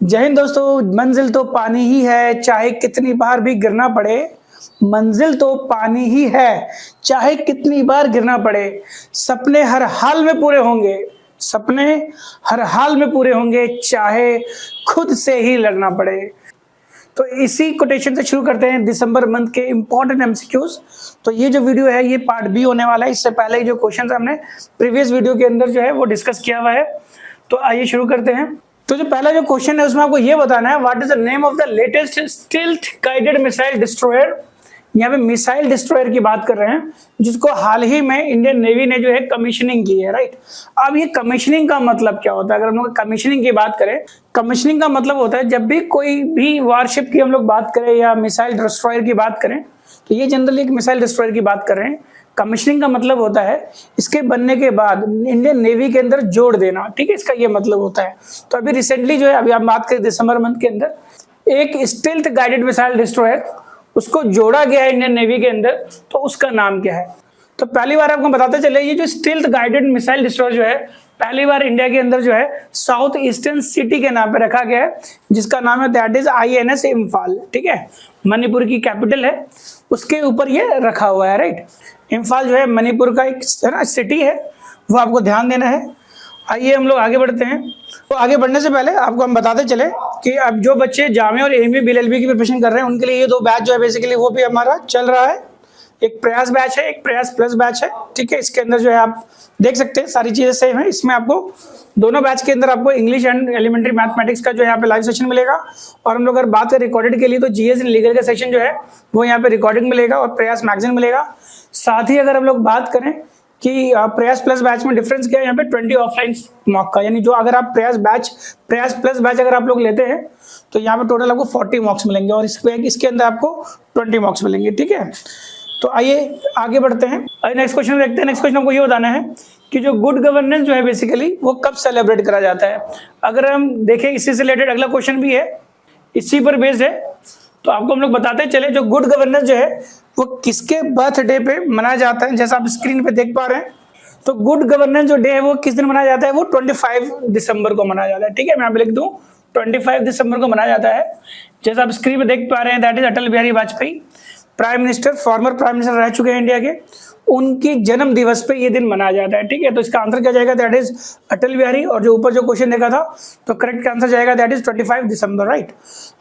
जय हिंद दोस्तों। मंजिल तो पानी ही है, चाहे कितनी बार भी गिरना पड़े। मंजिल तो पानी ही है, चाहे कितनी बार गिरना पड़े। सपने हर हाल में पूरे होंगे, सपने हर हाल में पूरे होंगे, चाहे खुद से ही लड़ना पड़े। तो इसी कोटेशन से शुरू करते हैं दिसंबर मंथ के इंपॉर्टेंट एमसीक्यूज। तो ये जो वीडियो है ये पार्ट बी होने वाला है। इससे पहले जो क्वेश्चन हमने प्रीवियस वीडियो के अंदर जो है वो डिस्कस किया हुआ है। तो आइए शुरू करते हैं। तो जो पहला जो क्वेश्चन है उसमें आपको ये बताना है what is the name of the latest stealth guided missile destroyer. यहाँ पे मिसाइल डिस्ट्रॉयर की बात कर रहे हैं जिसको हाल ही में इंडियन नेवी ने जो है कमीशनिंग की है, राइट। अब ये कमीशनिंग का मतलब क्या होता है? अगर हम लोग कमीशनिंग की बात करें, कमीशनिंग का मतलब होता है जब भी कोई भी वारशिप की हम लोग बात करें या मिसाइल डिस्ट्रॉयर की बात करें, तो ये जनरली एक मिसाइल डिस्ट्रॉयर की बात कर रहे हैं। कमीशनिंग का मतलब होता है इसके बनने के बाद इंडियन नेवी के अंदर जोड़ देना, ठीक है, इसका ये मतलब होता है। तो अभी रिसेंटली जो है, अभी आप बात करें दिसंबर मंथ के अंदर एक स्टील्थ गाइडेड मिसाइल डिस्ट्रॉयर उसको जोड़ा गया है इंडियन नेवी के अंदर, तो उसका नाम क्या है? तो पहली बार आपको बताते चले, ये जो स्टील्थ गाइडेड मिसाइल डिस्ट्रॉयर जो है पहली बार इंडिया के अंदर जो है साउथ ईस्टर्न सिटी के नाम पे रखा गया है, जिसका नाम है दैट इज INS इम्फाल, ठीक है। मणिपुर की कैपिटल है, उसके ऊपर ये रखा हुआ है, राइट। इम्फाल जो है मणिपुर का एक सिटी है, वो आपको ध्यान देना है। आइए हम लोग आगे बढ़ते हैं। तो आगे बढ़ने से पहले आपको हम बताते चले कि अब जो बच्चे जामे और एमए BLLB की प्रिपरेशन कर रहे हैं उनके लिए ये दो बैच जो है बेसिकली वो भी हमारा चल रहा है। एक प्रयास बैच है, एक प्रयास प्लस बैच है, ठीक है। इसके अंदर जो है आप देख सकते हैं सारी चीजें सेम है। इसमें आपको दोनों बैच के अंदर आपको इंग्लिश एंड एलिमेंट्री मैथमेटिक्स का जो यहाँ पे लाइव सेशन मिलेगा, और हम लोग अगर बात करें रिकॉर्डेड के लिए तो GS एंड लीगल का सेशन जो है वो यहाँ पे रिकॉर्डिंग मिलेगा और प्रयास मैगजीन मिलेगा। साथ ही अगर हम लोग बात करें कि प्रयास प्लस बैच में डिफरेंस क्या है, यहाँ पे 20 ऑफलाइन मॉक का, यानी जो अगर आप प्रयास प्लस बैच अगर आप लोग लेते हैं तो यहाँ पे टोटल आपको 40 मॉक्स मिलेंगे और इसके अंदर आपको 20 मॉक्स मिलेंगे, ठीक है। तो आइए आगे बढ़ते हैं। नेक्स्ट क्वेश्चन देखते हैं। नेक्स्ट क्वेश्चन आपको ये बताना है कि जो गुड गवर्नेंस जो है बेसिकली वो कब सेलिब्रेट करा जाता है। अगर हम देखें इसी से रिलेटेड अगला क्वेश्चन भी है, इसी पर बेस्ड है, तो आपको हम लोग बताते चले जो गुड गवर्नेंस जो है वो किसके बर्थडे पे मनाया जाता है। जैसा आप स्क्रीन पे देख पा रहे हैं, तो गुड गवर्नेंस जो डे है वो किस दिन मनाया जाता है? वो 25 दिसंबर को मनाया जाता है, ठीक है। मैं यहाँ पे लिख दूं 25 दिसंबर को मनाया जाता है। जैसा आप स्क्रीन पे देख पा रहे हैं that is Atal Bihari Vajpayee, prime minister, former prime minister रह चुके हैं इंडिया के, उनकी जन्म दिवस पे ये दिन मनाया जाता है, ठीक है। तो इसका आंसर क्या जाएगा? That is Atal Bihari. और जो ऊपर जो क्वेश्चन देखा था तो करेक्ट आंसर जाएगा दैट इज 25 दिसंबर, राइट।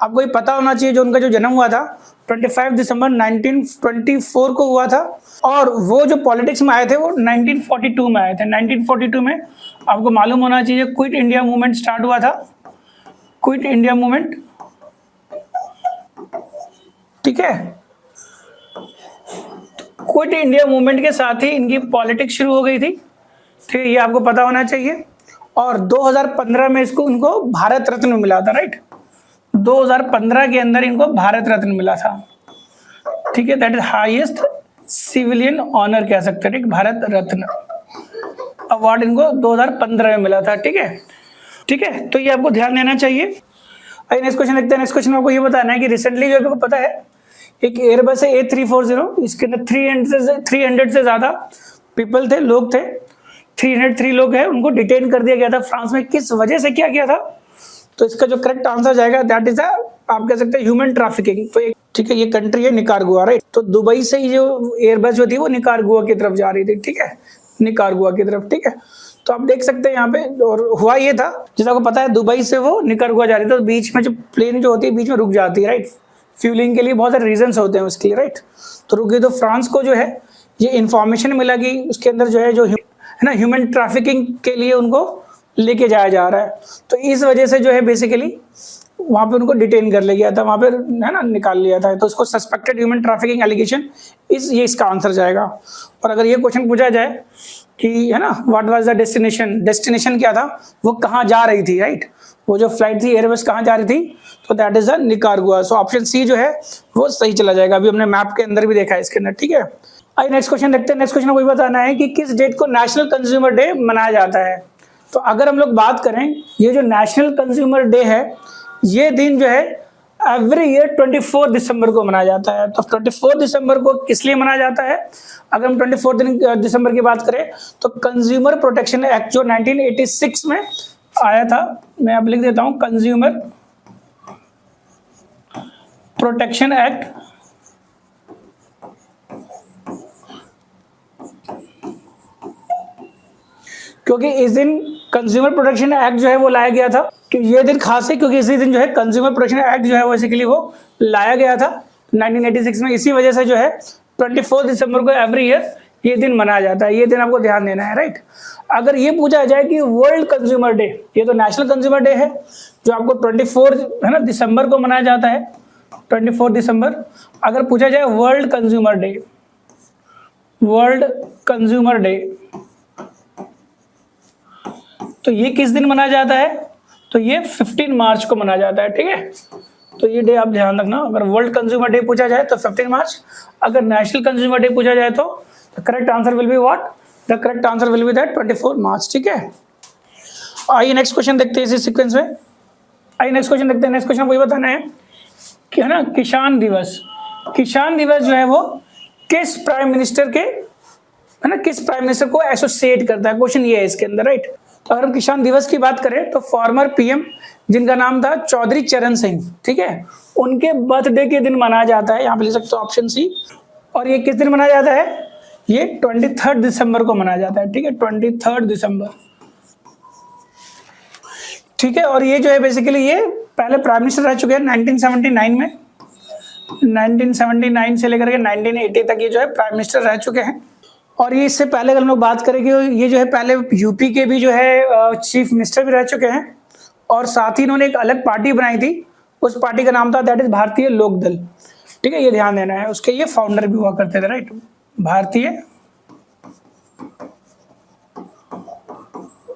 आपको ये पता होना चाहिए जो उनका जो जन्म हुआ था 25 दिसंबर 1924 को हुआ था, और वो जो पॉलिटिक्स में आए थे वो 1942 में आए थे। 1942 में आपको मालूम होना चाहिए क्विट इंडिया मूवमेंट स्टार्ट हुआ था, क्विट इंडिया मूवमेंट, ठीक है। क्विट इंडिया मूवमेंट के साथ ही इनकी पॉलिटिक्स शुरू हो गई थी, ठीक है, ये आपको पता होना चाहिए। और 2015 में उनको भारत रत्न मिला था, राइट। 2015 के अंदर इनको भारत रत्न मिला था, ठीक है। That is highest civilian honour कह सकते हैं, ठीक। भारत रत्न अवार्ड इनको 2015 में मिला था, ठीक है, ठीक है। तो ये आपको ध्यान देना चाहिए। नेक्स्ट क्वेश्चन देखते हैं। नेक्स्ट क्वेश्चन आपको ये बताना है कि रिसेंटली जो आपको पता है एक एयरबस है A340, इसके अंदर 300 से ज्यादा पीपल थे, लोग थे। 303 लोग हैं, उनको डिटेन कर दिया गया था फ्रांस में। किस वजह से क्या किया था? तो इसका जो करेक्ट आंसर जाएगा दैट इज आप कह सकते हैं ह्यूमन ट्रैफिकिंग। तो ठीक है, ये कंट्री है निकारागुआ, राइट। तो दुबई से ही जो एयरबस जो थी वो निकारागुआ की तरफ जा रही थी, ठीक है, निकारागुआ की तरफ, ठीक है। तो आप देख सकते हैं यहाँ पे, और हुआ ये था जैसा आपको पता है दुबई से वो निकारागुआ जा रही थी, तो बीच में जो प्लेन जो होती है बीच में रुक जाती है, राइट। फ्यूलिंग के लिए बहुत सारे रीजंस होते हैं उसके लिए, राइट। तो रुकी, तो फ्रांस को जो है ये इंफॉर्मेशन मिला कि उसके अंदर जो है ना ह्यूमन ट्रैफिकिंग के लिए उनको लेके जाया जा रहा है। तो इस वजह से जो है बेसिकली वहां पे उनको डिटेन कर लिया गया था, वहां पे है ना निकाल लिया था। तो उसको सस्पेक्टेड ह्यूमन ट्रैफिकिंग एलिगेशन ये इसका आंसर जाएगा। और अगर ये क्वेश्चन पूछा जाए कि है ना व्हाट वाज द डेस्टिनेशन क्या था, वो कहाँ जा रही थी, राइट, वो जो फ्लाइट थी एयरबस कहाँ जा रही थी, तो that is the Nicaragua. So option C जो है वो सही चला जाएगा। अभी हमने मैप के अंदर भी देखा है इसके अंदर, ठीक है। आइए नेक्स्ट क्वेश्चन देखते हैं। नेक्स्ट क्वेश्चन को बताना है कि किस डेट को नेशनल कंज्यूमर डे मनाया जाता है। तो अगर हम लोग बात करें ये जो नेशनल कंज्यूमर डे है ये दिन जो है एवरी ईयर 24 दिसंबर को मनाया जाता है। तो 24 दिसंबर को किस लिए मनाया जाता है? अगर हम 24 दिसंबर की बात करें तो कंज्यूमर प्रोटेक्शन एक्ट जो 1986 में आया था, मैं अब लिख देता हूँ, कंज्यूमर प्रोटेक्शन एक्ट क्योंकि इस दिन कंज्यूमर प्रोटेक्शन एक्ट जो है वो लाया गया था। कि ये दिन खास है क्योंकि इसी दिन जो है कंज्यूमर प्रोटेक्शन एक्ट जो है बेसिकली वो लाया गया था 1986 में। इसी वजह से जो है 24 दिसंबर को एवरी ईयर ये दिन मनाया जाता है। ये दिन आपको ध्यान देना है, राइट। अगर ये पूछा जाए कि वर्ल्ड कंज्यूमर डे, ये तो नेशनल कंज्यूमर डे है जो आपको 24 है ना दिसंबर को मनाया जाता है, 24 दिसंबर। अगर पूछा जाए world consumer day, world consumer day, तो ये किस दिन मनाया जाता है? तो ये 15 मार्च को मनाया जाता है, ठीक है। तो ये डे आप ध्यान रखना। अगर वर्ल्ड कंज्यूमर डे पूछा जाए तो 15 मार्च, अगर नेशनल कंज्यूमर डे पूछा जाए तो correct answer will be what? The correct answer will be that 24 मार्च, ठीक है। आइए नेक्स्ट क्वेश्चन देखते हैं इसी सीक्वेंस में। आइए नेक्स्ट क्वेश्चन देखते हैं। नेक्स्ट क्वेश्चन मुझे बताना है कि है ना किसान दिवस, किसान दिवस जो है वो किस प्राइम मिनिस्टर के है ना किस प्राइम मिनिस्टर को एसोसिएट करता है? क्वेश्चन ये है इसके अंदर, राइट। तो अगर हम किसान दिवस की बात करें तो फॉर्मर पीएम जिनका नाम था चौधरी चरण सिंह, ठीक है, उनके बर्थडे के दिन मनाया जाता है। यहाँ पे लिख सकते हो ऑप्शन सी। और ये किस दिन मनाया जाता है? ये 23 दिसंबर को मनाया जाता है, ठीक है, 23 दिसंबर, ठीक है। और ये जो है बेसिकली ये पहले प्राइम मिनिस्टर रह चुके हैं 1979 में, 1979 से लेकर के 1980 तक ये जो है प्राइम मिनिस्टर रह चुके हैं। और ये इससे पहले अगर हम लोग बात करें कि ये जो है पहले यूपी के भी जो है चीफ मिनिस्टर भी रह चुके हैं। और साथ ही इन्होंने एक अलग पार्टी बनाई थी, उस पार्टी का नाम था दैट इज भारतीय लोक दल, ठीक है, ये ध्यान देना है। उसके ये फाउंडर भी हुआ करते थे, राइट, भारतीय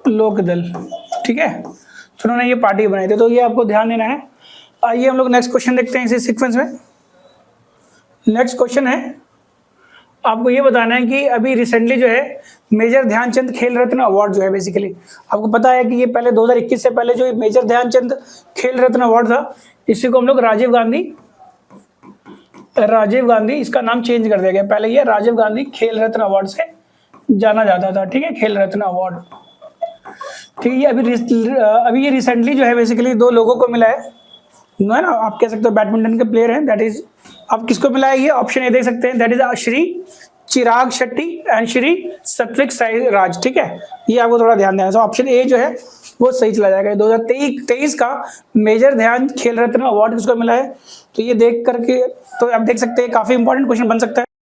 लोक दल, ठीक है। तो उन्होंने ये पार्टी बनाई थी, तो ये आपको ध्यान देना है। आइए हम लोग नेक्स्ट क्वेश्चन देखते हैं इसी सीक्वेंस में। नेक्स्ट क्वेश्चन है, आपको ये बताना है कि अभी रिसेंटली जो है मेजर ध्यानचंद खेल रत्न अवार्ड जो है बेसिकली आपको पता है कि ये पहले 2021 से पहले जो मेजर ध्यानचंद खेल रत्न अवार्ड था, इसी को हम लोग राजीव गांधी इसका नाम चेंज कर दिया गया। पहले ये राजीव गांधी खेल रत्न अवार्ड से जाना जाता था, ठीक है, खेल रत्न अवार्ड, ठीक है। अभी ये रिसेंटली जो है बेसिकली 2 लोगों को मिला है ना, आप कह सकते हो बैडमिंटन के प्लेयर हैं, दैट इज आप किसको मिला है? ये ऑप्शन ए देख सकते हैं, that is Shri Chirag Shetty and Shri Satwik Sai Raj, ठीक है। ये आपको थोड़ा ध्यान देना है। ऑप्शन ए जो है वो सही चला जाएगा। 2023 का मेजर ध्यान खेल रत्न अवार्ड किसको मिला है? तो ये देख करके तो आप देख सकते हैं काफी इंपॉर्टेंट क्वेश्चन बन सकता है।